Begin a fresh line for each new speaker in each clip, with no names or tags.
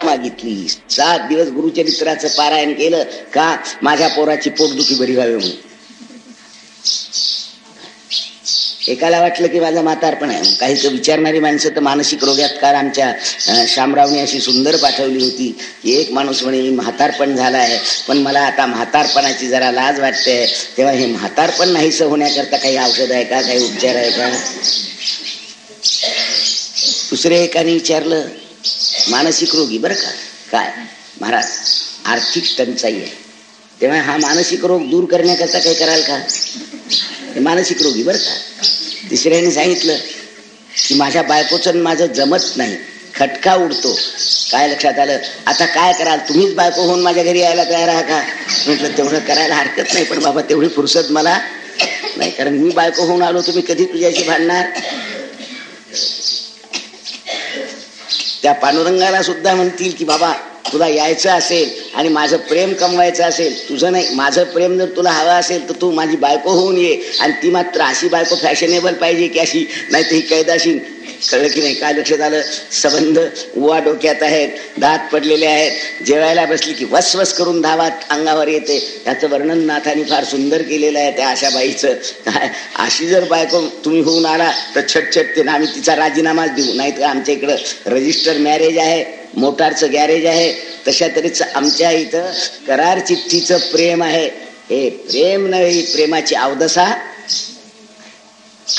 मागितली. 7 दिवस गुरुचरित्राचं पारायण केलं का माझ्या पोराची पोटदुखी बरी व्हावी म्हणून. एकाला वाटलं की माझं म्हातारपण आहे. काही विचारणारी माणसं तर मानसिक रोग्यात काल आमच्या शामरावने अशी सुंदर पाठवली होती की एक माणूस म्हणे म्हातारपण झाला आहे पण मला आता म्हातारपणाची जरा लाज वाटते. तेव्हा हे म्हातारपण नाहीसं होण्याकरता काही औषध आहे का, काही उपचार आहे का. दुसरे एकाने विचारलं, मानसिक रोगी बरं का, काय महाराज आर्थिक टंचाई आहे तेव्हा हा मानसिक रोग दूर करण्याकरता काही कराल का. मानसिक रोगी बरं का. तिसऱ्याने सांगितलं की माझ्या बायकोचं माझं जमत नाही, खटका उडतो. काय लक्षात आलं, आता काय कराल, तुम्हीच बायको होऊन माझ्या घरी यायला तयार आहात का. म्हटलं तेवढं करायला हरकत नाही पण बाबा तेवढी फुरसत मला नाही, कारण मी बायको होऊन आलो तुम्ही कधी तुझ्याशी भांडणार. त्या पांडुरंगाला सुद्धा म्हणतील की बाबा तुला यायचं असेल आणि माझं प्रेम कमवायचं असेल, तुझं नाही माझं प्रेम जर तुला हवं असेल तर तू माझी बायको होऊन ये. आणि ती मात्र अशी बायको फॅशनेबल पाहिजे की अशी नाही तर ही कैदाशी. कळलं की नाही, काय लक्षात आलं. संबंध उवा डोक्यात आहेत, दात पडलेले आहेत, जेवायला बसली की वसवस करून धावात अंगावर येते. याचं वर्णन नाथांनी फार सुंदर केलेलं आहे त्या अशा बाईचं. अशी जर बायको तुम्ही होऊन आला तर छटछट ते आम्ही तिचा राजीनामाच देऊ. नाही तर आमच्या इकडं रजिस्टर मॅरेज आहे, मोटारचं गॅरेज आहे, तशा तरीच आमच्या इथं करार चिठ्ठीचं प्रेम आहे. हे प्रेम नव्हे, प्रेमाची अवदसा.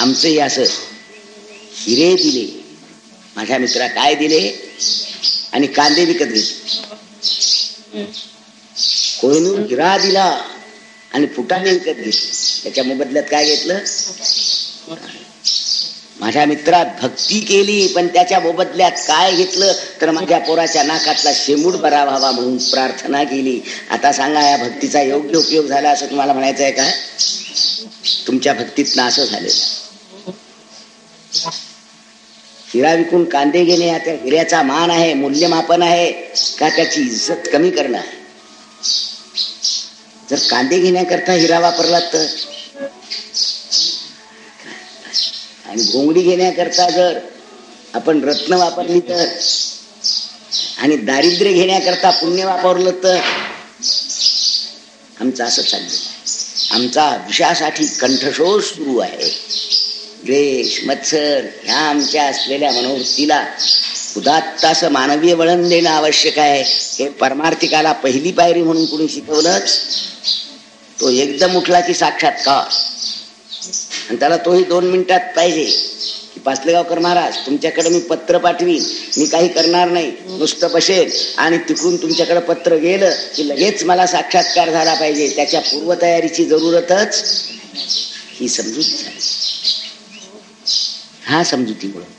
आमचंही असं हिरे दिले माझ्या मित्रा, काय दिले, आणि कांदे विकत घेतले. कोहिनूर हिरा दिला आणि फुटाणे विकत घेतले. त्याच्या मोबदल्यात काय घेतलं. माझ्या मित्रात भक्ती केली पण त्याच्या मोबदल्यात काय घेतलं तर माझ्या पोराच्या नाकातला शेमूड बरा व्हावा म्हणून प्रार्थना केली. आता सांगा या भक्तीचा योग्य उपयोग झाला असं तुम्हाला म्हणायचं आहे का. तुमच्या भक्तीत ना असं झालेलं. हिरा विकून कांदे घेणे त्या हिऱ्याचा मान आहे, मूल्यमापन आहे का त्याची इज्जत कमी करणं आहे. जर कांदे घेण्याकरता हिरा वापरला तर, आणि घोंगडी घेण्याकरता जर आपण रत्न वापरली तर, आणि दारिद्र्य घेण्याकरता पुण्य वापरलं तर. आमचं असं चाललं. आमचा विषयासाठी कंठशोष सुरू आहे. द्वेष मत्सर ह्या आमच्या असलेल्या मनोवृत्तीला उदात्त असं मानवीय वळण देणं आवश्यक आहे. हे परमार्थिकाला पहिली पायरी म्हणून कुणी शिकवलंच. तो एकदम उठला की साक्षात्कार, आणि त्याला तोही 2 मिनिटात पाहिजे की पाचलेगावकर महाराज तुमच्याकडे मी पत्र पाठवीन, मी काही करणार नाही, नुसतं बसेल आणि तिकडून तुमच्याकडे पत्र गेलं की लगेच मला साक्षात्कार झाला पाहिजे. त्याच्या पूर्वतयारीची जरूरतच ही समजूत झाली. हा समजुतीमुळे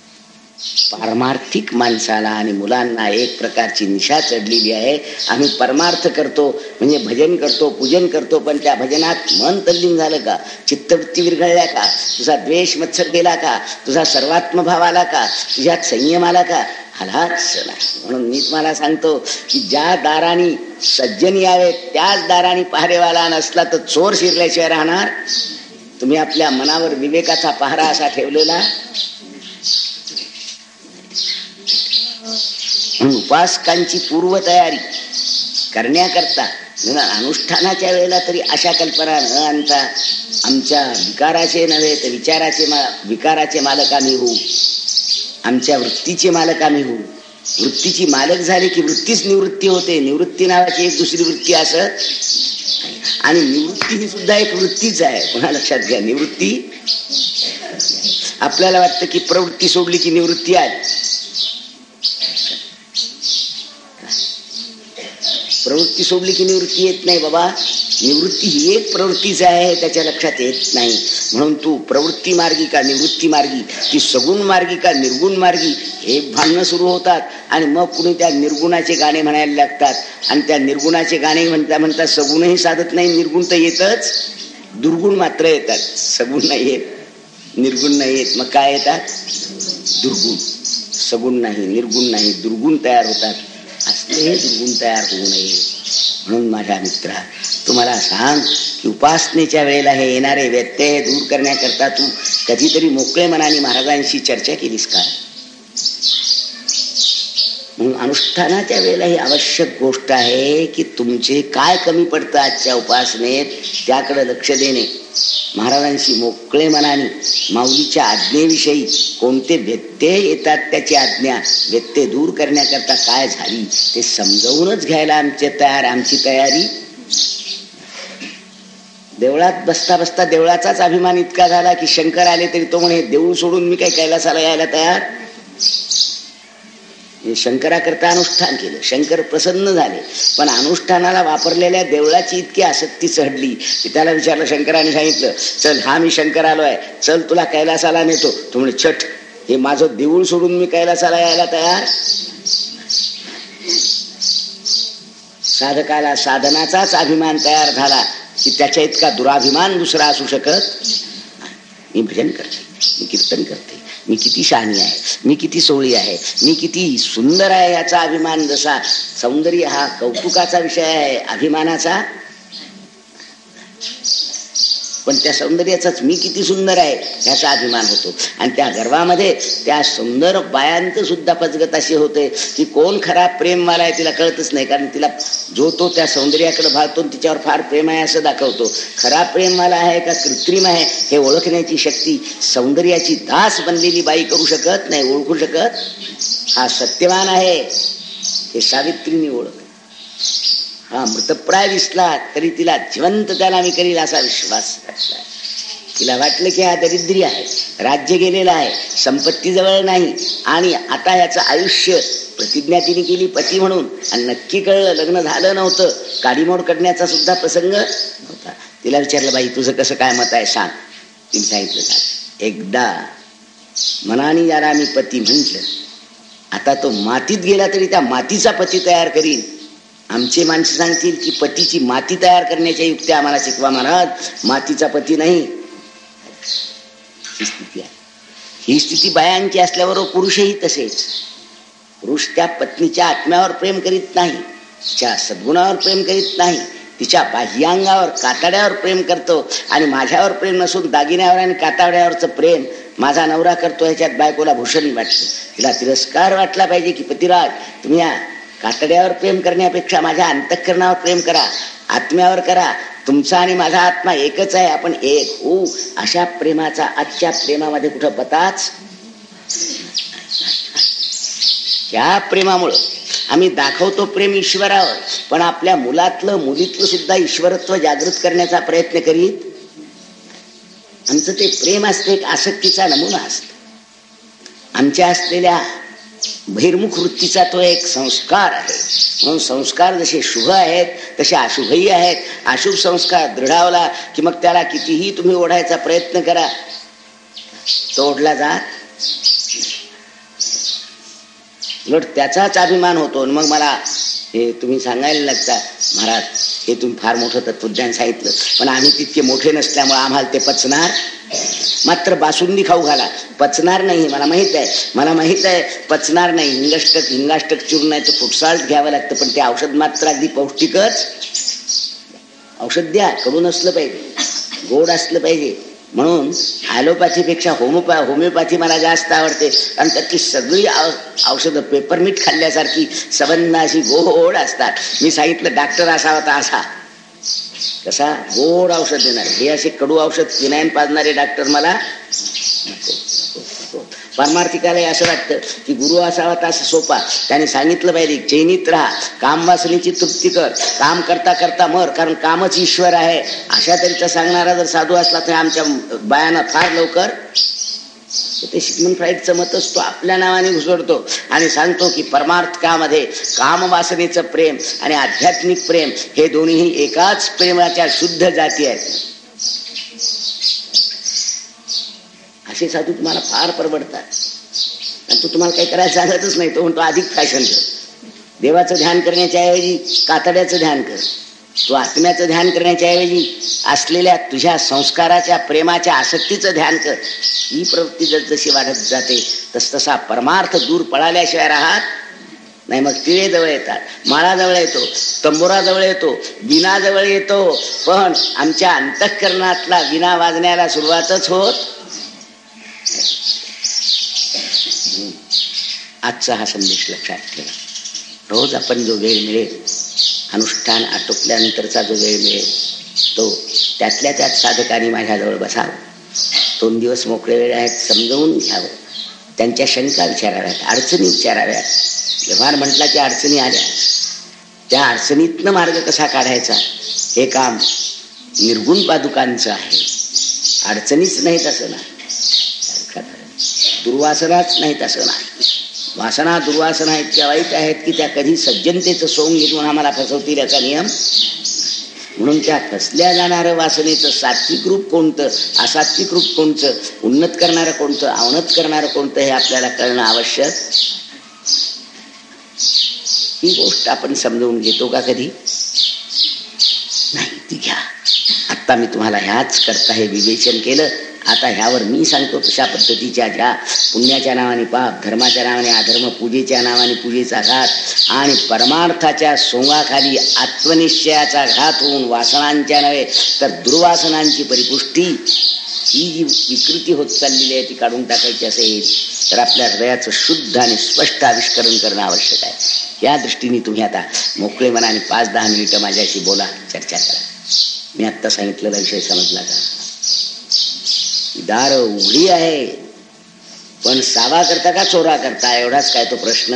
पारमार्थिक माणसाला आणि मुलांना एक प्रकारची निशा चढलेली आहे. आम्ही परमार्थ करतो म्हणजे भजन करतो, पूजन करतो, पण त्या भजनात मन तल्लीन झालं का, चित्तवृत्ती विरघळल्या का, तुझा द्वेष मत्सर गेला का, तुझा सर्वात्मभाव आला का, तुझ्यात संयम आला का, आलाच नाही. म्हणून मी तुम्हाला सांगतो की ज्या दाराने सज्जन यावेत त्याच दाराने पहारेवाला नसला तर चोर शिरल्याशिवाय राहणार. तुम्ही आपल्या मनावर विवेकाचा पहारा असा ठेवलेला. उपासकांची पूर्वतयारी करण्याकरता अनुष्ठानाच्या वेळेला तरी अशा कल्पना न आणता आमच्या विकाराचे नव्हे तर विकाराचे मालक आम्ही होऊ, आमच्या वृत्तीचे मालक आम्ही होऊ. वृत्तीची मालक झाली की वृत्तीच निवृत्ती होते. निवृत्ती नावाची एक दुसरी वृत्ती असं, आणि निवृत्ती ही सुद्धा एक वृत्तीच आहे. पुन्हा लक्षात घ्या, निवृत्ती आपल्याला वाटतं की प्रवृत्ती सोडली की निवृत्ती आली. प्रवृत्ती सोडली की निवृत्ती येत नाही बाबा. निवृत्ती ही एक प्रवृत्तीच आहे, त्याच्या लक्षात येत नाही. म्हणून तू प्रवृत्ती मार्गी का निवृत्ती मार्गी, ती सगुण मार्गी का निर्गुण मार्गी, हे भांडणं सुरू होतात. आणि मग कुणी त्या निर्गुणाचे गाणे म्हणायला लागतात, आणि त्या निर्गुणाचे गाणे म्हणता म्हणता सगुणही साधत नाही. निर्गुण तर येतच, दुर्गुण मात्र येतात. सगुण नाही येत, निर्गुण नाही येत, मग काय येतात दुर्गुण. सगुण नाही, निर्गुण नाही, दुर्गुण तयार होतात. असले दुर्गुण तयार होऊ नये म्हणून माझ्या मित्रा तुम्हाला सांग की उपासनेच्या वेळेला हे येणारे व्यत्यय दूर करण्याकरता तू कधीतरी मोकळे मनाने महाराजांशी चर्चा केलीस का. म्हणून अनुष्ठानाच्या वेळेला ही आवश्यक गोष्ट आहे की तुमचे काय कमी पडतं आजच्या उपासनेत त्याकडे लक्ष देणे. महाराजांशी मोकळे मनाने माऊलीच्या आज्ञेविषयी कोणते व्यत्यय येतात, त्याची आज्ञा व्यत्यय दूर करण्याकरता काय झाली ते समजावूनच घ्यायला आमची तयारी. देवळात बसता बसता देवळाचाच अभिमान इतका झाला की शंकर आले तरी तो म्हणे देऊळ सोडून मी काही कैलासाला यायला तयार. शंकराकरता अनुष्ठान केलं, शंकर प्रसन्न झाले, पण अनुष्ठानाला वापरलेल्या देवळाची इतकी आसक्ती चढली की त्याला विचारलं, शंकराने सांगितलं चल हा मी शंकर आलोय, चल तुला कैलासाला नेतो. तो म्हणे छट, हे माझं देऊळ सोडून मी कैलासाला यायला तयार. साधकाला साधनाचाच अभिमान तयार झाला की त्याच्या इतका दुराभिमान दुसरा असू शकत. मी भजन करते, मी कीर्तन करते, मी किती शहाणी आहे, मी किती सोळी आहे, मी किती सुंदर आहे याचा अभिमान. जसा सौंदर्य हा कौतुकाचा विषय आहे, अभिमानाचा, पण त्या सौंदर्याचाच मी किती सुंदर आहे ह्याचा अभिमान होतो. आणि त्या गर्वामध्ये त्या सुंदर बायांचं सुद्धा फजगत अशी होते की कोण खरा प्रेम मला आहे तिला कळतच नाही. कारण तिला जो तो त्या सौंदर्याकडे भाळतो तिच्यावर फार प्रेम आहे असं दाखवतो. खरा प्रेम मला आहे का कृत्रिम आहे हे ओळखण्याची शक्ती सौंदर्याची दास बनलेली बाई करू शकत नाही, ओळखू शकत. हा सत्यवान आहे हे सावित्रीने ओळख. हा मृतप्राय दिसला तरी तिला जिवंत त्याला मी करील असा विश्वास असला. तिला वाटलं की हा दरिद्री आहे, राज्य गेलेलं आहे, संपत्ती जवळ नाही, आणि आता याचं आयुष्य प्रतिज्ञा तिने केली पती म्हणून, आणि नक्की कळलं लग्न झालं नव्हतं, काडीमोड करण्याचा सुद्धा प्रसंग होता. तिला विचारलं बाई तुझं कसं काय मत आहे सांग. तिने सांगितलं झालं, एकदा मनाने जरा मी पती म्हटलं, आता तो मातीत गेला तरी त्या मातीचा पती तयार करीन. आमचे माणसं सांगतील की पतीची माती तयार करण्याच्या युक्त्या आम्हाला शिकवा महाराज, मातीचा पती नाही. ही स्थिती आहे. ही स्थिती बायांची असल्याबरोबर पुरुषही तसेच. पुरुष त्या पत्नीच्या आत्म्यावर प्रेम करीत नाही, तिच्या सद्गुणावर प्रेम करीत नाही, तिच्या बाह्यांगावर कातड्यावर प्रेम करतो. आणि माझ्यावर प्रेम नसून दागिन्यावर आणि कातड्यावरचं प्रेम माझा नवरा करतो ह्याच्यात बायकोला भूषण वाटतं. तिला तिरस्कार वाटला पाहिजे की पतिराज तुम्ही या कातड्यावर प्रेम करण्यापेक्षा माझ्या अंतःकरणावर प्रेम करा, आत्म्यावर करा. तुमचा आणि माझा आत्मा एकच आहे, आपण एक होऊ. अशा प्रेमाचा आजच्या प्रेमामध्ये कुठं पताच. या प्रेमामुळं आम्ही दाखवतो प्रेम ईश्वरावर, पण आपल्या मुलातलं मुलीतलं सुद्धा ईश्वरत्व जागृत करण्याचा प्रयत्न करीत. आमचं ते प्रेम असतं एक आसक्तीचा नमुना असतो. आमच्या असलेल्या बहिर्मुख वृत्तीचा तो एक संस्कार आहे. म्हणून संस्कार जसे शुभ आहेत तसे अशुभही आहेत. अशुभ संस्कार दृढावला की मग त्याला कितीही तुम्ही ओढायचा प्रयत्न करा तो ओढला जात. उलट त्याचाच अभिमान होतो. मग मला हे तुम्ही सांगायला लागता महाराज हे तुम्ही फार मोठं तत्वज्ञान सांगितलं, पण आम्ही तितके मोठे नसल्यामुळे आम्हाला ते पचणार. मात्र बासुंदी खाऊ घाला, पचणार नाही. मला माहित आहे पचणार नाही. हिंगाष्टक चूर्ण आहे तर फुटसाल्ट घ्यावं लागतं, पण ते औषध मात्र अगदी पौष्टिकच औषध द्या. कडून असलं पाहिजे, गोड असलं पाहिजे. म्हणून ॲलोपॅथीपेक्षा होमिओपॅथी मला जास्त आवडते, कारण त्याची सगळी औषधं पेपरमीठ खाल्ल्यासारखी सबंध अशी गोड असतात. मी सांगितलं डॉक्टर असावा तर असा कसा गोड औषध देणार. हे असे कडू औषध फिनाईन पाजणारे डॉक्टर मला परमार्थिकाला असं वाटतं की गुरु असावा तर असं सोपा. त्याने सांगितलं पाहिजे चैनीत राहा, काम वासनेची तृप्ती कर, काम करता करता मर, कारण कामच ईश्वर आहे. अशा तऱ्हेचा सांगणारा जर साधू असला तर आमच्या बायांना फार लवकर ते सिग्मंड फ्राईडचं मत असतो आपल्या नावाने घुसडतो आणि सांगतो की परमार्थकामध्ये कामवासनेचं प्रेम आणि आध्यात्मिक प्रेम हे दोन्ही एकाच प्रेमाच्या शुद्ध जाती आहेत. असे साधू तुम्हाला फार परवडतात. आणि तो तुम्हाला काही करायला सांगतच नाही. तो म्हणतो अधिक फॅशन कर, देवाचं ध्यान करण्याच्या ऐवजी कातड्याचं ध्यान कर. तू आत्म्याचं ध्यान करण्याच्या ऐवजी असलेल्या तुझ्या संस्काराच्या प्रेमाच्या आसक्तीचं ध्यान कर. ही प्रवृत्ती जशी वाढत जाते तसतसा परमार्थ दूर पळाल्याशिवाय राहत नाही. मग तिळे जवळ येतात, माळा जवळ येतो, तंबोरा जवळ येतो, विना जवळ येतो, पण आमच्या अंतःकरणातला विना वाजण्याला सुरुवातच होत. आजचा हा संदेश लक्षात ठेवा. रोज आपण जो वेळ मिळेल, अनुष्ठान आटोपल्यानंतरचा जो वेळ मिळेल, तो त्यातल्या त्यात साधकांनी माझ्याजवळ बसावं. 2 दिवस मोकळे वेळ आहेत, समजवून घ्यावं, त्यांच्या शंका विचाराव्यात, अडचणी विचाराव्यात. व्यवहार म्हटला की अडचणी आल्या, त्या अडचणीतनं मार्ग कसा काढायचा हे काम निर्गुण पादुकांचं आहे. अडचणीच नाहीत असं नाही, दुर्वासनाच नाहीत असं नाही. वासना दुर्वासना इतक्या वाईट आहेत की त्या कधी सज्जनतेचं सोंग घेऊन आम्हाला फसवतील याचा नियम. म्हणून त्या फसल्या जाणारं वासनेचं सात्विक रूप कोणतं, असात्विक रूप कोणतं, उन्नत करणारं कोणतं, अवनत करणारं कोणतं हे आपल्याला कळणं आवश्यक. ही गोष्ट आपण समजवून घेतो का कधी? नाही. ती घ्या. आत्ता मी तुम्हाला ह्याच करता हे विवेचन केलं. आता ह्यावर मी सांगतो तशा पद्धतीच्या ज्या पुण्याच्या नावाने पाप, धर्माच्या नावाने अधर्म, पूजेच्या नावाने पूजेचा घात आणि परमार्थाच्या सोंगाखाली आत्मनिश्चयाचा घात होऊन वासनांच्या नव्हे तर दुर्वासनांची परिपुष्टी, ही जी विकृती होत चाललेली आहे ती काढून टाकायची असेल तर आपल्या हृदयाचं शुद्ध आणि स्पष्ट आविष्करण करणं आवश्यक आहे. या दृष्टीने तुम्ही आता मोकळे मनाने 5-10 मिनिटं माझ्याशी बोला, चर्चा करा. मी आत्ता सांगितलेला विषय समजला का? दार उघडी आहे, पण सावा करता का चोरा करता एवढाच काय तो प्रश्न.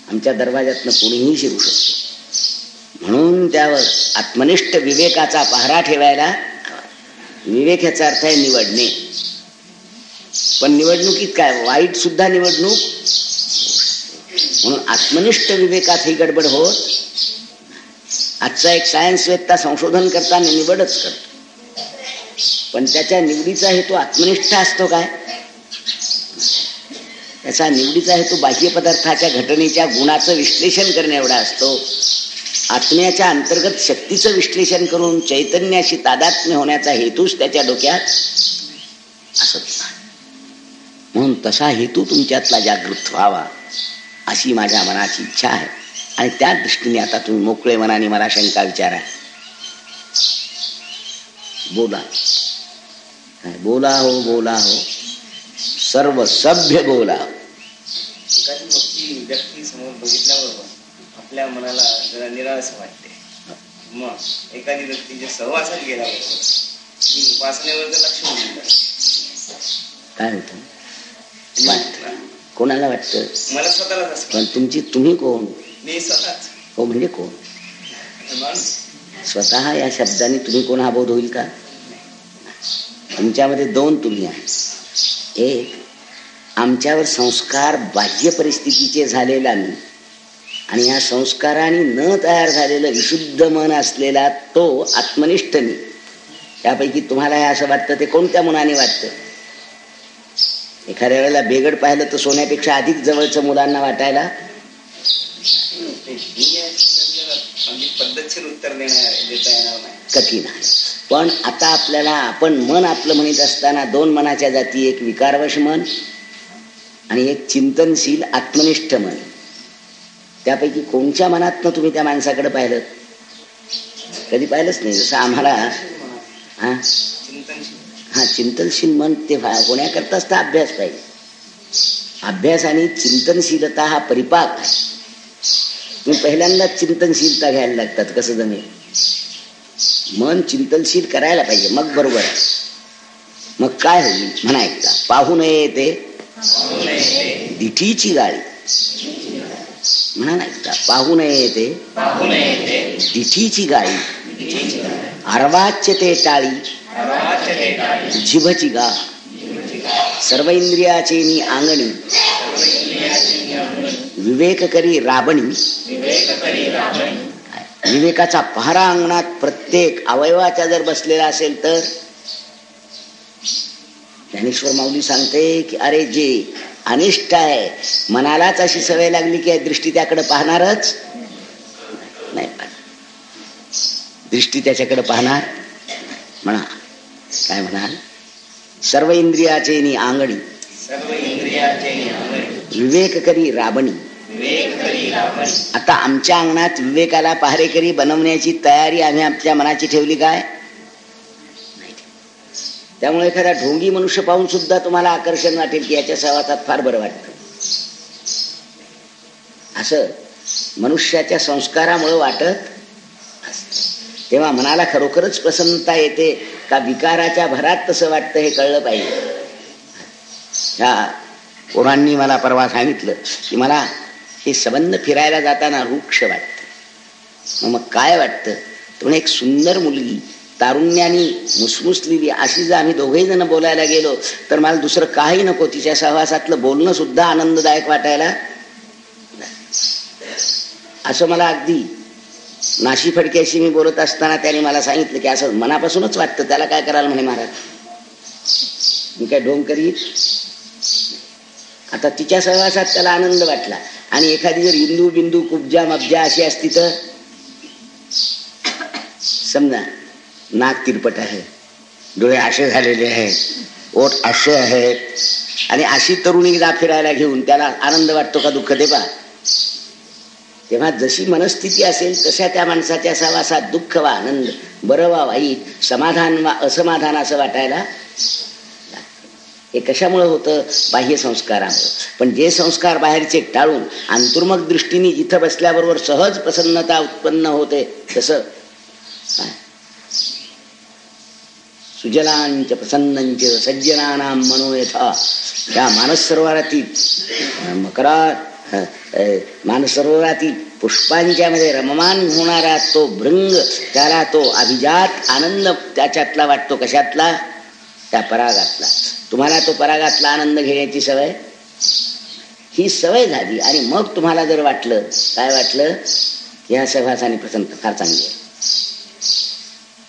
आमच्या दरवाज्यातनं कोणीही शिरू शकतो. म्हणून त्यावर आत्मनिष्ठ विवेकाचा पहारा ठेवायला. विवेक याचा अर्थ आहे निवडणे. पण निवडणुकीत काय वाईट सुद्धा निवडणूक. म्हणून आत्मनिष्ठ विवेकात ही गडबड होत. आजचा एक सायन्सवेत्ता संशोधन करताना निवडच करतो, पण त्याच्या निवडीचा हेतू आत्मनिष्ठ असतो काय? त्याचा निवडीचा हेतू बाह्य पदार्थाच्या घटनेच्या गुणाचं विश्लेषण करणे एवढा असतो. आत्म्याच्या अंतर्गत शक्तीचं विश्लेषण करून चैतन्याशी तादात्म्य होण्याचा हेतूच त्याच्या डोक्यात असत नाही. म्हणून तसा हेतू तुमच्यातला जागृत व्हावा अशी माझ्या मनाची इच्छा आहे. आणि त्या दृष्टीने आता तुम्ही मोकळे मनाने मला शंका विचारा. बोला, बोला हो, बोला हो, सर्व सभ्य बोला.
एखादी मोठी व्यक्ती समोर बघितल्याबरोबर आपल्या मनाला जरा निराश वाटते. मग एखादी व्यक्तीच्या सहवासात गेल्याबरोबर वासनेवर लक्ष होऊन
काय होतं? कोणाला वाटतं?
मला स्वतःला.
पण तुम्ही कोण?
मी स्वतःच.
हो म्हणजे कोण? स्वतः या शब्दाने तुम्ही कोण हा बोध होईल का? तुमच्यामध्ये 2 तुम्ही आहे. एक आमच्यावर संस्कार बाह्य परिस्थितीचे झालेला मी, आणि या संस्काराने न तयार झालेलं विशुद्ध मन असलेला तो आत्मनिष्ठ मी. त्यापैकी तुम्हाला हे असं वाटतं ते कोणत्या मनाने वाटतं? एखाद्या वेळेला बेगड पाहिलं तर सोन्यापेक्षा अधिक जवळचं मुलांना वाटायला
पद्धतशीर उत्तर देता येणार नाही,
कठीण आहे. पण आता आपल्याला आपण मन आपलं म्हणत असताना 2 मनाच्या जाती, एक विकारवश मन आणि एक चिंतनशील आत्मनिष्ठ मन. त्यापैकी कोणत्या मनातनं तुम्ही त्या माणसाकडे पाहिलं? कधी पाहिलंच नाही. जसं आम्हाला चिंतनशील मन ते होण्याकरताच तर अभ्यास पाहिजे. अभ्यास आणि चिंतनशीलता हा परिपाक आहे. तुम्ही पहिल्यांदा चिंतनशीलता घ्यायला लागतात. कसं जमेल? मन चिंतनशील करायला पाहिजे, मग बरोबर आहे. मग काय होईल म्हणा एकदा. पाहू नये ते दिठीची गाळी. म्हणा ना एकदा. पाहू नये ते दिठीची गाळी, अर्वाच्य ते टाळी जिभची गा. सर्व इंद्रियाचे नी अंगणी विवेक करी राबणी. विवेकाचा पहारा अंगणात प्रत्येक अवयवाच्या जर बसलेला असेल तर ज्ञानेश्वर माऊली सांगते की अरे जे अनिष्ट आहे, मनालाच अशी सवय लागली की दृष्टी त्याकडे पाहणारच नाही. दृष्टी त्याच्याकडे पाहणार. म्हणा काय म्हणाल? सर्व इंद्रियाचे नी अंगणी विवेक करी राबणी. आता आमच्या अंगणात विवेकाला पहारेकरी बनवण्याची तयारी आम्ही आपल्या मनाची ठेवली काय? त्यामुळे एखादा ढोंगी मनुष्य पाहून सुद्धा तुम्हाला आकर्षण वाटेल की याच्या सहवासात फार बरं वाटतं. असं मनुष्याच्या संस्कारामुळे वाटत. तेव्हा मनाला खरोखरच प्रसन्नता येते का विकाराच्या भरात तसं वाटतं हे कळलं पाहिजे. ह्या पोरांनी मला परवा सांगितलं की मला हे संबंध फिरायला जाताना वृक्ष वाटतं. मग काय वाटतं? तर एक सुंदर मुलगी तारुण्याने मुसमुसलेली अशी जर आम्ही दोघेही जण बोलायला गेलो तर मला दुसरं काही नको, तिच्या सहवासातलं बोलणं सुद्धा आनंददायक वाटायला. असं मला अगदी नाशी फडक्याशी मी बोलत असताना त्याने मला सांगितलं की असं मनापासूनच वाटतं. त्याला काय करायला म्हणे महाराज, मी काय ढोंग करीत. आता तिच्या सहवासात त्याला आनंद वाटला. आणि एखादी जर इंदू बिंदू कुब्जा मब्जा अशी असती तर समजा नाक तिरपट आहे, डोळे असे झालेले आहेत, ओठ असे आहेत, आणि अशी तरुणी जा फिरायला घेऊन त्याला आनंद वाटतो का दुःख? ते पहा. तेव्हा जशी मनस्थिती असेल तशा त्या माणसाच्या सहवासात दुःख वा आनंद, बरं वा वाईट, समाधान वा असमाधान असं वाटायला. हे कशामुळे होतं? बाह्य संस्कारामुळे. पण जे संस्कार बाहेरचे टाळून अंतर्मुख दृष्टीने जिथं बसल्याबरोबर सहज प्रसन्नता उत्पन्न होते तसं सुजलांच प्रसन्नंच सज्जनानां मनोयथा. त्या मानसरोवरातील मानसरोवरातील पुष्पांच्या मध्ये रममान होणारा तो भृंग, त्याला तो अभिजात आनंद त्याच्यातला वाटतो. कशातला? त्या परागातला. तुम्हाला तो परागातला आनंद घेण्याची सवय, ही सवय झाली. आणि मग तुम्हाला जर वाटलं, काय वाटलं? ह्या सहवासाने प्रसन्न फार चांगली आहे.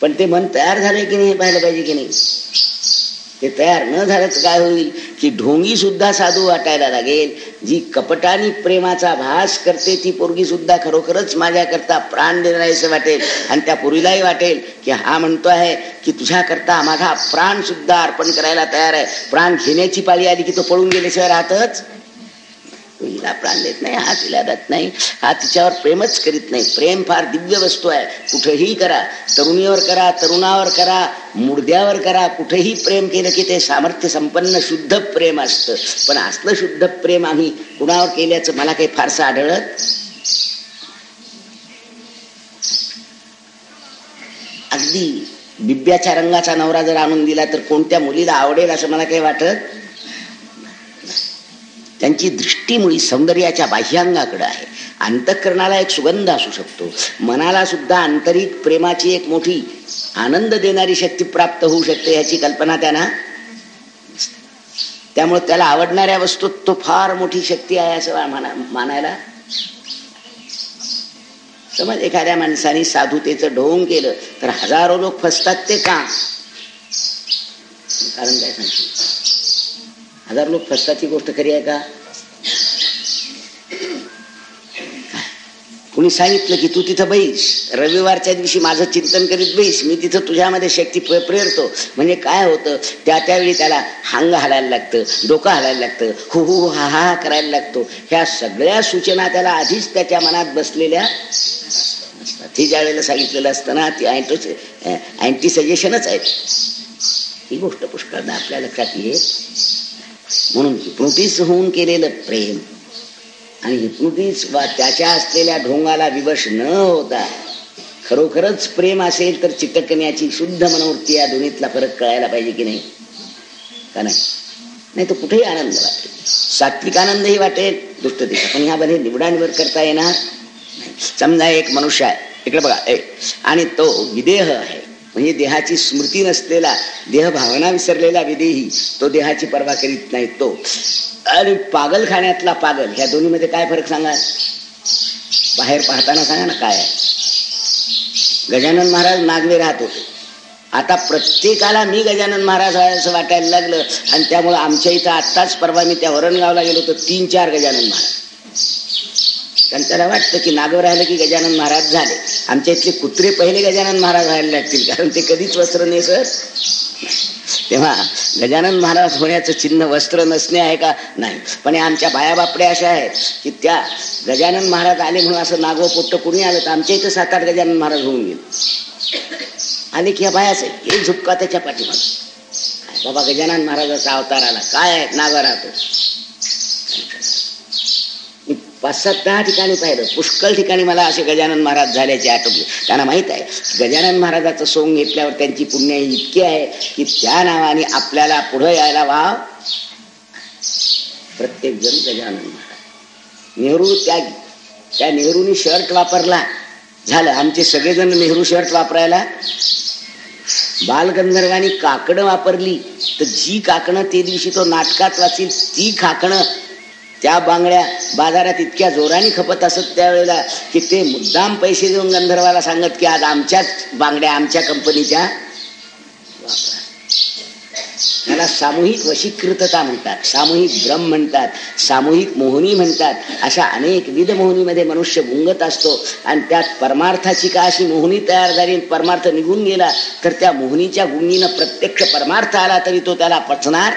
पण ते मन तयार झालंय की नाही हे पाहिलं पाहिजे की नाही. ते तयार न झालंच काय होईल की ढोंगी सुद्धा साधू वाटायला लागेल. जी कपटाने प्रेमाचा भास करते ती पोरगी सुद्धा खरोखरच माझ्याकरता प्राण देणारेसं वाटेल. आणि त्या पोरीलाही वाटेल की हा म्हणतो आहे की तुझ्याकरता माझा प्राण सुद्धा अर्पण करायला तयार आहे. प्राण घेण्याची पाळी आली की तो पळून गेल्याशिवाय राहतच. हिला प्राण देत नाही, हा तिला देत नाही, हा तिच्यावर प्रेमच करीत नाही. प्रेम फार दिव्य वस्तू आहे. कुठेही करा, तरुणीवर करा, तरुणावर करा, मुर्द्यावर करा, कुठेही प्रेम केलं की ते सामर्थ्य संपन्न शुद्ध प्रेम असतं. पण असलं शुद्ध प्रेम आम्ही कुणावर केल्याचं मला काही फारसं आढळत. अगदी बिब्याच्या रंगाचा नवरा जर आणून दिला तर कोणत्या मुलीला आवडेल असं मला काही वाटत. त्यांची दृष्टीमुळे सौंदर्याच्या बाह्यांगाकडे आहे. अंतःकरणाला एक सुगंध असू शकतो, मनाला सुद्धा आंतरिक प्रेमाची एक मोठी आनंद देणारी शक्ती प्राप्त होऊ शकते याची कल्पना त्यांना. त्यामुळे त्याला आवडणाऱ्या वस्तूत तो फार मोठी शक्ती आहे असं मानायला. समज एखाद्या माणसाने साधुतेचं ढोंग केलं तर हजारो लोक फसतात. ते का? कारण काय सांगतो? हजार लोक फसताची गोष्ट खरी आहे का? कुणी सांगितलं की तू तिथं बैस, रविवारच्या दिवशी माझं चिंतन करीत बैस, मी तिथं तुझ्यामध्ये शक्ती प्रेरतो. म्हणजे काय होतं? त्यावेळी त्याला हांग हालायला लागतं, डोकं हालायला लागतं, हु हु हा हा करायला लागतो. ह्या सगळ्या सूचना त्याला आधीच त्याच्या मनात बसलेल्या असतात. हे ज्या वेळेला सांगितलेलं असतं ना, ती अँटी सजेशनच आहे. ही गोष्ट पुष्कळदा आपल्या लक्षात येईल. म्हणून हिप्नोटिस होऊन केलेलं प्रेम आणि हिप्नोटिस वा त्याच्या असलेल्या ढोंगाला विवश न होता खरोखरच प्रेम असेल तर चिटकण्याची शुद्ध मनोवृत्ती, या दोन्हीतला फरक कळायला पाहिजे की नाही? का नाही तो कुठेही आनंद वाटेल, सात्विक आनंदही वाटेल, दुष्टतेचा. पण ह्यामध्ये निवडानिवड करता येणार नाही. समजा एक मनुष्य आहे, इकडे बघा, आणि तो विदेह आहे, म्हणजे देहाची स्मृती नसलेला, देह भावना विसरलेला विदेही, तो देहाची पर्वा करीत नाही तो. आणि पागलखान्यातला पागल, ह्या दोन्हीमध्ये काय फरक सांगा? बाहेर पाहताना सांगा ना काय आहे. गजानन महाराज नागवे राहत होते. आता प्रत्येकाला मी गजानन महाराज आहे असं वाटायला लागलं. आणि त्यामुळे आमच्या इथं आत्ताच परवा मी त्या वरणगावला गेलो तर 3-4 गजानन महाराज. त्यांना वाटतं की नागव राहिलं की गजानन महाराज झाले. आमच्या इथले कुत्रे पहिले गजानन महाराज व्हायला लागतील, कारण ते कधीच वस्त्र नेसत. तेव्हा गजानन महाराज होण्याचं चिन्ह वस्त्र नसणे आहे का? नाही. पण आमच्या बाया बापड्या अशा आहेत की त्या गजानन महाराज आले म्हणून असं नागव पोट्ट कुणी आलं तर आमच्या इथं 7-8 गजानन महाराज होऊन गेले. आणि की ह्या बायाच आहे, एक झुपका त्याच्या पाठीमागे, बाबा गजानन महाराजाचा अवतार आला, काय आहे नागा राहतो. 5-7-10 ठिकाणी पाहिलं, पुष्कळ ठिकाणी मला असे गजानन महाराज झाल्याचे आठवले. त्यांना माहित आहे गजानन महाराजाचं सोंग घेतल्यावर त्यांची पुण्य इतकी आहे की त्या नावाने आपल्याला पुढे यायला वाव प्रत्येक जण गजानन महाराज. नेहरू त्या नेहरूनी शर्ट वापरला, झालं आमचे सगळेजण नेहरू शर्ट वापरायला. बालगंधर्वांनी काकडं वापरली, तर जी काकणं ते दिवशी तो नाटकात वाचील ती काकणं त्या बांगड्या बाजारात इतक्या जोराने खपत असत त्यावेळेला की ते मुद्दाम पैसे देऊन गंधर्वाला सांगत की आज आमच्याच बांगड्या आमच्या कंपनीच्या वापरा. त्याला सामूहिक वशीकृतता म्हणतात, सामूहिक भ्रम म्हणतात, सामूहिक मोहिनी म्हणतात. अशा अनेक विध मोहिनीमध्ये मनुष्य गुंगत असतो आणि त्यात परमार्थाची का अशी मोहिनी तयार झाली, परमार्थ निघून गेला तर त्या मोहिनीच्या गुंगीनं प्रत्यक्ष परमार्थ आला तरी तो त्याला पचणार.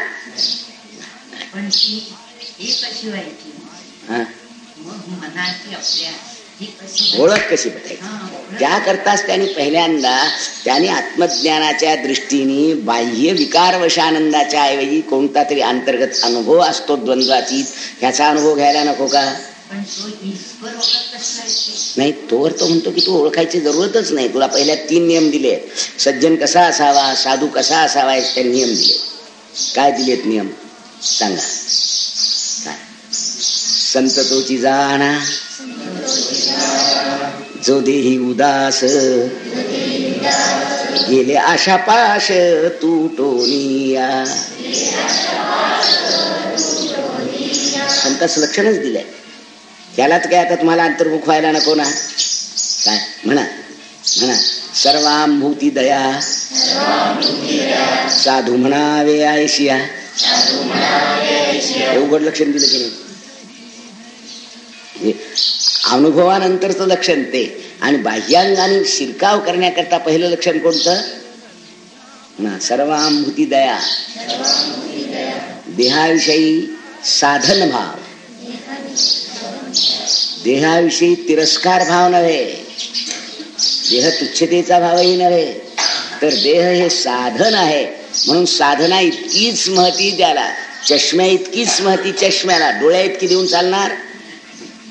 ओळख कशी बघायची त्याकरताच त्यांनी पहिल्यांदा आत्मज्ञानाच्या दृष्टीने बाह्य विकारवशानंदाच्या ऐवजी कोणता तरी अंतर्गत अनुभव असतो द्वंद्वातीत, ह्याचा अनुभव घ्यायला नको का? नाही, तोवर तो म्हणतो की तू ओळखायची जरूरतच नाही, तुला पहिल्या 3 नियम दिले. सज्जन कसा असावा, साधू कसा असावा, ते नियम दिले. काय दिलेत नियम सांगा? संत तोची जाणा जो देही उदास, गेले आशा पाश तुटोनिया. संताचं लक्षणच दिलंय. त्यालाच काय आता तुम्हाला अंतर्मुख व्हायला नको ना? काय म्हणा म्हणा, सर्वांभूती दया साधू म्हणावे आयशिया. उघड लक्षण दिलं की नाही? अनुभवानंतरचं लक्षण ते. आणि बाह्यांगाने शिरकाव करण्याकरता पहिलं लक्षण कोणतं ना? सर्वांभूती दया, देहाविषयी साधन भाव, देहाविषयी तिरस्कार भाव नव्हे, देह तुच्छतेचा भावही नव्हे, तर देह हे साधन आहे म्हणून साधना इतकीच महती द्याला, चष्म्या इतकीच महती चष्म्याला, डोळ्या इतकी देऊन चालणार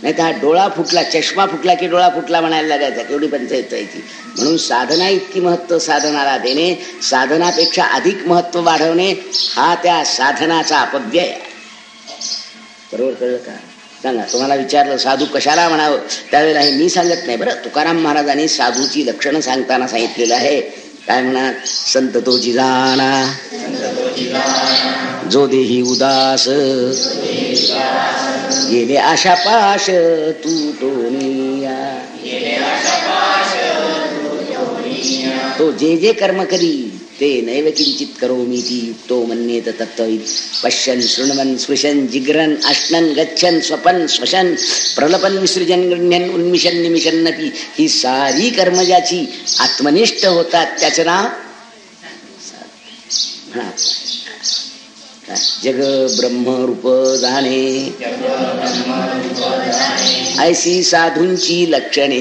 नाही. तर हा डोळा फुटला, चष्मा फुटला की डोळा फुटला म्हणायला लागायचा, केवढी पंचायत व्हायची. म्हणून साधना इतकी महत्व साधनाला देणे, साधनापेक्षा अधिक महत्व वाढवणे, हा त्या साधनाचा अपव्यय. बरोबर कळलं का? सांगा. तुम्हाला विचारलं साधू कशाला म्हणावं, त्यावेळेला हे मी सांगत नाही बरं, तुकाराम महाराजांनी साधूची लक्षणं सांगताना सांगितलेलं आहे. काय म्हणा? संत तोची जाणा जो देही उदास, गेले आशा पाश तुटोनिया. तो जे जे कर्म करी ते नैव किंचित करोमी ती युक्तो मन्येत तत्त्वविद. पश्यन् शृण्वन् स्पृशन् जिग्रन् अश्नन् गच्छन् स्वपन् श्वसन् प्रलपन् विसृजन् गृह्णन् उन्मिषन् निमिषन्नपि, ही सारी कर्म ज्याची आत्मनिष्ठ होतात त्याचं नाव म्हणा. जग ब्रह्म रूप जाणे ऐसी साधूंची लक्षणे.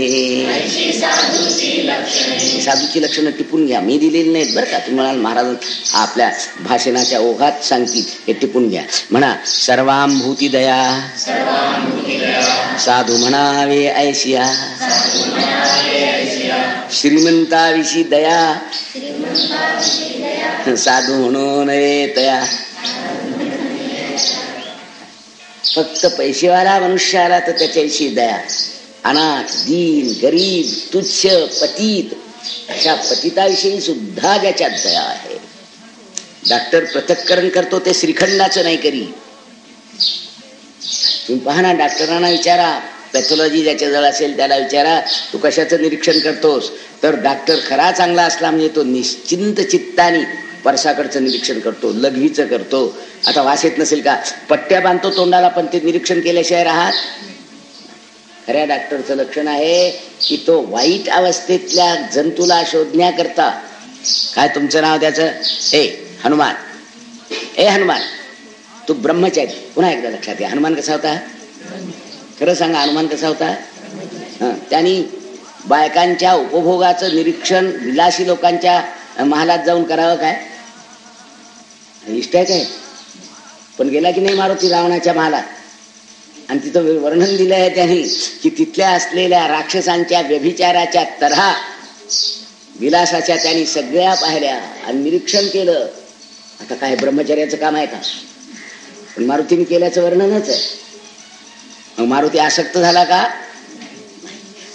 साधूची लक्षणं टिपून घ्या, मी दिलेली नाहीत बरं का. तुम्हाला महाराज आपल्या भाषणाच्या ओघात सांगतील, हे टिपून घ्या. म्हणा सर्वांभूती दया साधू म्हणावे ऐशिया. श्रीमंताविषयी दया साधू म्हणू नये तया. फक्त पैसेवाला मनुष्य आला तर त्याच्याविषयी दया. अनाथ, दीन, गरीब, तुच्छ, पतित, अशा पतिताविषयी सुद्धा ज्याच्यात दया आहे. डॉक्टर पृथक्करण करतो ते श्रीखंडाचं नाही करी. तुम्ही पहा ना, डॉक्टरांना विचारा, पॅथॉलॉजी ज्याच्याजवळ असेल त्याला विचारा, तू कशाचं निरीक्षण करतोस? तर डॉक्टर खरा चांगला असला म्हणजे तो निश्चिंत चित्ताने परसाकडचं निरीक्षण करतो, लघवीचं करतो. आता वास येत नसेल का, पट्ट्या बांधतो तोंडाला, पण ते निरीक्षण केल्याशिवाय राहत. खऱ्या डॉक्टरचं लक्षण आहे की तो वाईट अवस्थेतल्या जंतूला शोधण्याकरता. काय तुमचं नाव त्याचं? हनुमान. हनुमान, तू ब्रह्मचारी. पुन्हा एकदा लक्षात घ्या, हनुमान कसा होता? खरं सांगा, हनुमान कसा होता? त्यांनी बायकांच्या उपभोगाचं निरीक्षण विलासी लोकांच्या महालात जाऊन करावं काय? इष्ट आहे काय? पण गेला की नाही मारुती रावणाच्या महालात? आणि तिथं वर्णन दिलं आहे त्यांनी की तिथल्या असलेल्या राक्षसांच्या व्यभिचाराच्या तऱ्हा विलासाच्या त्यांनी सगळ्या पाहिल्या आणि निरीक्षण केलं. आता काय ब्रह्मचर्याचं काम आहे का? पण मारुतीने केल्याचं वर्णनच आहे. मग मारुती आसक्त झाला का?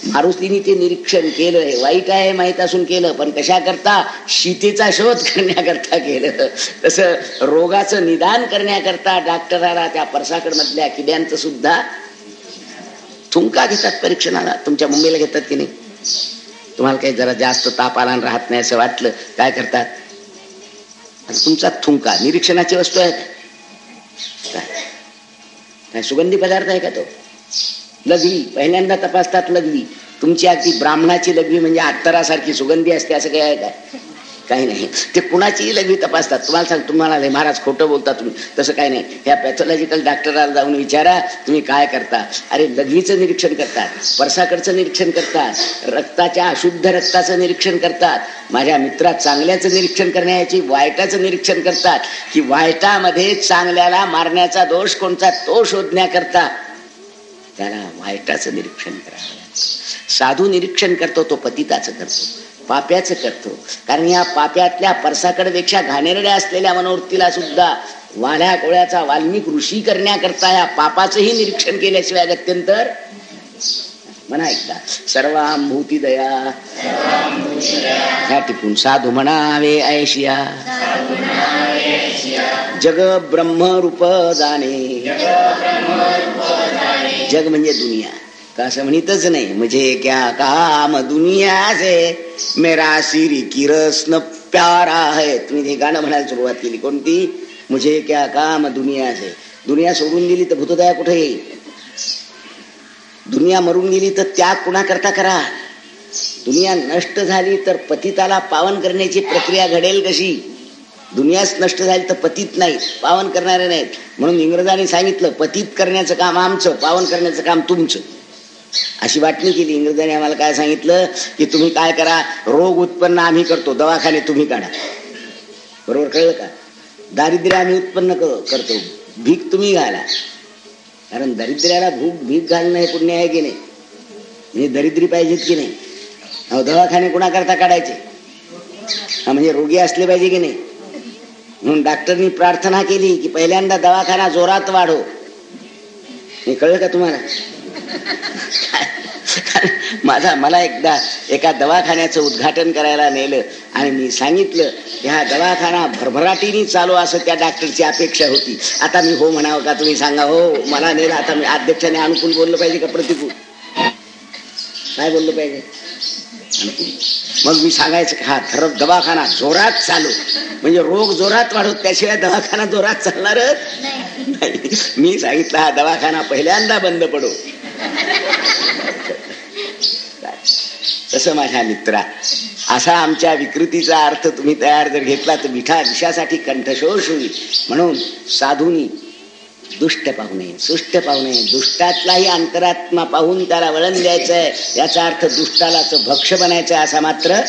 मारुतीने ते निरीक्षण केलं. हे वाईट आहे माहीत असून केलं, पण कशा करता? सीतेचा शोध करण्याकरता केलं. तसं रोगाचं निदान करण्याकरता डॉक्टराला त्या परसाकड मधल्या किड्यांचं सुद्धा थुंका घेतात परीक्षणाला. तुमच्या मुंबईला घेतात की नाही? तुम्हाला काही जरा जास्त ताप आला राहत नाही असं वाटलं, काय करतात? तुमचा थुंका निरीक्षणाची वस्तू आहे काय? सुगंधी पदार्थ आहे का तो? लघवी पहिल्यांदा तपासतात. लघवी तुमची अगदी ब्राह्मणाची लघवी म्हणजे अत्तरासारखी सुगंधी असते असं काही आहे काय? काही नाही. ते कुणाचीही लघवी तपासतात. तुम्हाला सांग, तुम्हाला महाराज खोटं बोलता तुम्ही, तसं काही नाही. ह्या पॅथॉलॉजिकल डॉक्टराला जाऊन विचारा तुम्ही काय करता. अरे लघवीचं निरीक्षण करतात, परसाकडचं निरीक्षण करतात, रक्ताच्या अशुद्ध रक्ताचं निरीक्षण करतात, माझ्या मित्रात चांगल्याचं निरीक्षण करण्याची वाईटाचं निरीक्षण करतात, की वाईटामध्ये चांगल्याला मारण्याचा दोष कोणता तो शोधण्याकरता त्याला वाईटाचं निरीक्षण करावं. साधू निरीक्षण करतो तो पतिताचं करतो, पाप्याचं करतो. कारण या पाप्यातल्या परसाकडपेक्षा घाणेरड्या असलेल्या मनोवृत्तीला सुद्धा वाड्या कोळ्याचा वाल्मिक ऋषी करण्याकरता या पापाचंही निरीक्षण केल्याशिवाय गत्यंतर. म्हणा एकदा, सर्वांभूती दया ह्या टिपून साधू म्हणावे ऐशिया, जग ब्रह्म रूप जाणे. जग म्हणजे दुनिया का असं म्हणतच नाही. मुझे क्या काम दुनिया से, मेरा सिरी की रस्न प्यारा है. तुम्ही हे गाणं म्हणायला सुरुवात केली. कोणती? मुझे क्या काम दुनिया से. दुनिया सोडून गेली तर भूतदया कुठे येईल? दुनिया मरून गेली तर त्याग कुणाकरता करा? दुनिया नष्ट झाली तर पतिताला पावन करण्याची प्रक्रिया घडेल कशी? दुनियाच नष्ट झाली तर पतित नाही, पावन करणारे नाहीत. म्हणून इंग्रजांनी सांगितलं पतित करण्याचं काम आमचं, पावन करण्याचं काम तुमचं. अशी वाटणी केली. इंग्रजांनी आम्हाला काय सांगितलं की तुम्ही काय करा, रोग उत्पन्न आम्ही करतो, दवाखाने तुम्ही काढा. बरोबर कळलं का? दारिद्र्य आम्ही उत्पन्न करतो, भीक तुम्ही घाला. कारण दरिद्र्याला भीक घालणं हे पुण्य आहे की नाही? म्हणजे दरिद्री पाहिजेत की नाही? दवाखाने कुणाकरता काढायचे? म्हणजे रोगी असले पाहिजे की नाही? म्हणून डॉक्टरनी प्रार्थना केली की पहिल्यांदा दवाखाना जोरात वाढव. हे कळलं का तुम्हाला? मला एकदा एका दवाखान्याचं उद्घाटन करायला नेलं आणि मी सांगितलं ह्या दवाखाना भरभराटीने चालू असं त्या डॉक्टरची अपेक्षा होती. आता मी हो म्हणावं का? तुम्ही सांगा. हो मला नेलं. आता मी अध्यक्षाने अनुकूल बोललं पाहिजे का प्रतिकूल? काय बोललं पाहिजे? मग मी सांगायचं हा खरं दवाखाना जोरात चालू, म्हणजे रोग जोरात वाढवत, त्याशिवाय दवाखाना जोरात चालणारच नाही. मी सांगितलं हा दवाखाना पहिल्यांदा बंद पडो. तसं माझ्या मित्रा, असा आमच्या विकृतीचा अर्थ तुम्ही तयार जर घेतला तर विषासाठी कंठशोष होईल. म्हणून साधूंनी दुष्ट पाहू नये, सुष्ट पाहू नये. दुष्टातलाही अंतरात्मा पाहून त्याला वळण द्यायचंय. याचा अर्थ दुष्टालाच भक्ष बनायचं असा मात्र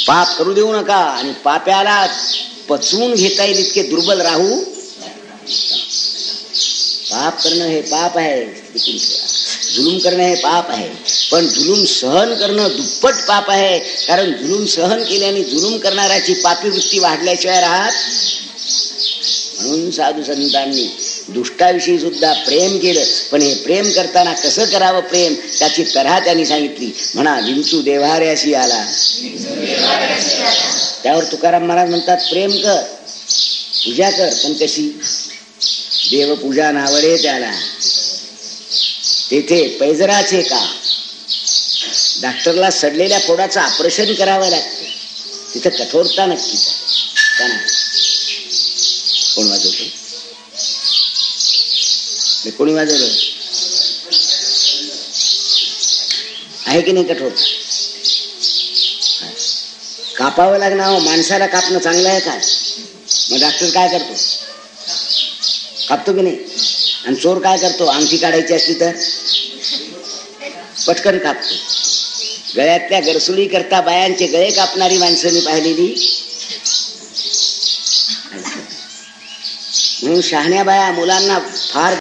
पाप करू देऊ नका. आणि पाप्याला पचवून घेता येईल इतके दुर्बल राहू. पाप करणं हे पाप आहे, जुलूम करणं हे पाप आहे, पण जुलूम सहन करणं दुप्पट पाप आहे. कारण जुलूम सहन केल्याने जुलूम करणाऱ्याची पापी वृत्ती वाढल्याशिवाय राहत. म्हणून साधू संतांनी दुष्टाविषयी सुद्धा प्रेम केलं. पण हे प्रेम करताना कसं करावं प्रेम, त्याची तऱ्हा त्यांनी सांगितली. म्हणा विंचू देव्हाऱ्याशी आला. त्यावर तुकाराम महाराज म्हणतात प्रेम कर, पूजा कर, पण कशी? देवपूजा नावरे त्याला. तेथे पैजराचे का? डॉक्टरला सडलेल्या फोडाचं ऑपरेशन करावं लागतं. तिथं कठोरता नक्कीच आहे. कोण वाजवतो? कोणी वाजवलं आहे की नाही? कठोरता कापावं लागणार. माणसाला कापणं चांगलं आहे का? मग डॉक्टर काय करतो? कापतो की नाही? आणि चोर काय करतो? अंगठी काढायची असली तर पटकन कापतो. गळ्यातल्या गरसुली करता बायांचे गळे कापणारी माणसं मी पाहिलेली. म्हणून शहाण्या बाया मुलांना फार